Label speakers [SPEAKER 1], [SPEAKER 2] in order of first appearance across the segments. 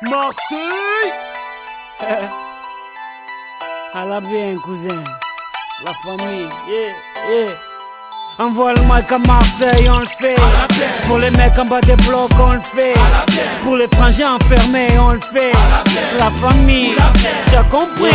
[SPEAKER 1] Marseille. À la bien, cousin. La famille, yeah. Envoie le mic à Marseille, on le fait. Pour les mecs en bas des blocs, on le fait. Pour les frangins enfermés, on le fait. La famille, tu as compris.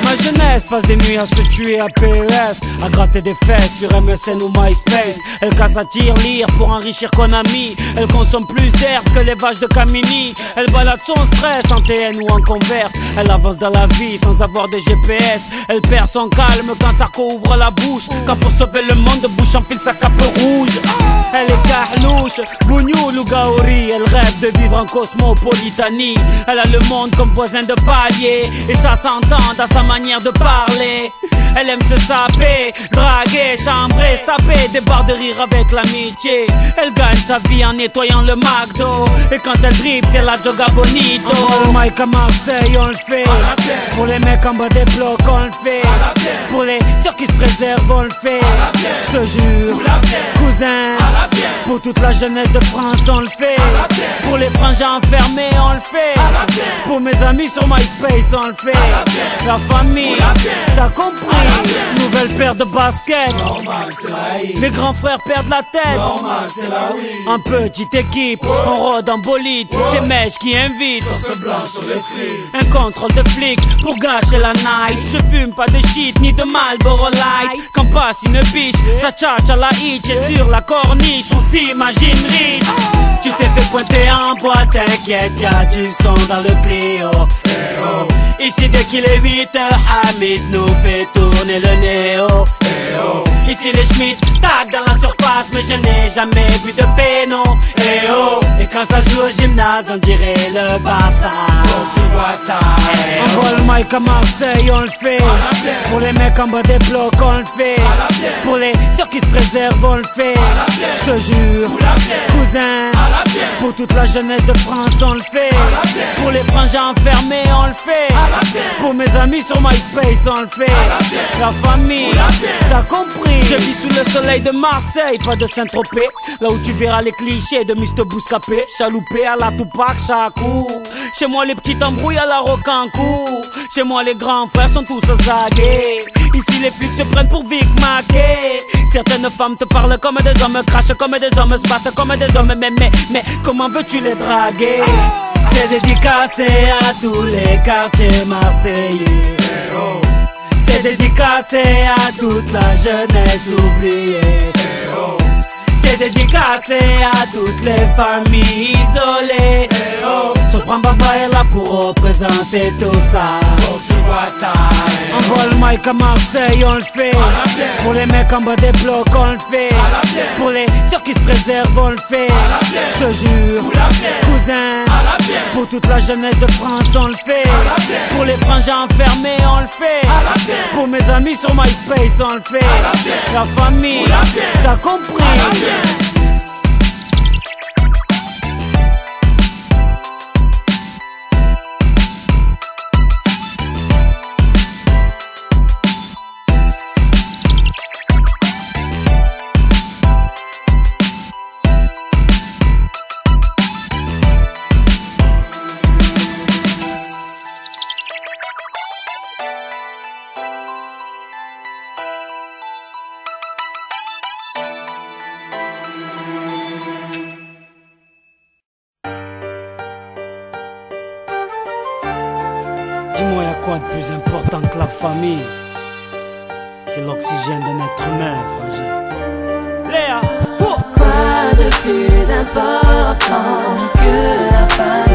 [SPEAKER 1] Ma jeunesse passe des nuits à se tuer à PES, à gratter des fesses sur MSN ou MySpace. Elle casse à tir-lire pour enrichir Konami. Elle consomme plus d'herbe que les vaches de Camini. Elle balade son stress en TN ou en Converse. Elle avance dans la vie sans avoir de GPS. Elle perd son calme quand Sarko ouvre la bouche. Quand pour sauver le monde, bouche enfile sa cape rouge. Elle est carlouche, bougnoul ou gaori. Elle rêve de vivre en cosmopolitanie. Elle a le monde comme voisin de palier, et ça s'entend dans sa manière de parler. Elle aime se saper, draguer, chambrer, se taper des barres de rire avec l'amitié. Elle gagne sa vie en nettoyant le McDo, et quand elle dribble c'est la Joga Bonito. Pour le mic à Marseille on le fait. Pour les mecs en bas des blocs on le fait. Pour les sœurs qui se préservent on le fait. Je te jure, cousin, pour toute la jeunesse de France on le fait. Pour les frangins enfermés on le fait. Pour mes amis sur MySpace on le fait. La famille, t'as compris. Nouvelle paire de baskets. Les grands frères perdent la tête. En petite équipe, on rôde en bolide. C'est Mèche qui invite. Un contrôle de flic pour gâcher la night. Je fume pas de shit ni de Marlboro Light. Quand passe une biche, ça tchatche à la hitch. Et sur la corniche, on s'imagine riche. Tu t'es fait pointer en boîte, t'inquiète, y'a du son dans le Clio. Ici dès qu'il est 8h, Hamid nous fait tourner le néo. Ici les Schmitt tac dans la surface, mais je n'ai jamais vu de péno. Et quand ça joue au gymnase, on dirait le Barça. Tu vois ça. Envoie le mic à Marseille, on le fait. Pour les mecs en bas des blocs, on le fait. Pour les sœurs qui se préservent, on le fait. Je te jure, cousin, pour toute la jeunesse de France, on le fait. Pour les frangins enfermés, on le fait. Pour mes amis sur MySpace, on le fait. La famille, t'as compris. Je vis sous le soleil de Marseille, pas de Saint-Tropez. Là où tu verras les clichés de Mr. Bouscapé. Chaloupé à la Tupac, Chakou. Chez moi les petites embrouilles à la Rocancourt. Chez moi les grands frères sont tous zagués. Ici les flics se prennent pour Vic Mackey. Certaines femmes te parlent comme des hommes, crachent comme des hommes, se battent comme des hommes. Mais comment veux-tu les draguer? C'est dédicacé à tous les quartiers marseillais. C'est dédicacé à toute la jeunesse oubliée. C'est dédicacé à toutes les familles isolées. Sopran Baba est là pour représenter tout ça. Tu vois ça. Envoie le mic à Marseille, on le fait. Pour les mecs en bas des blocs, on le fait. Pour les sœurs qui se préservent, on le fait. Je te jure, cousin, pour toute la jeunesse de France, on le fait. Pour les frangins enfermés, on le fait. Pour mes amis sur MySpace, on le fait. La famille, t'as compris. Dis-moi, y'a quoi de plus important que la famille? C'est l'oxygène d'un être humain, frangin. Léa,
[SPEAKER 2] quoi de plus important que la famille?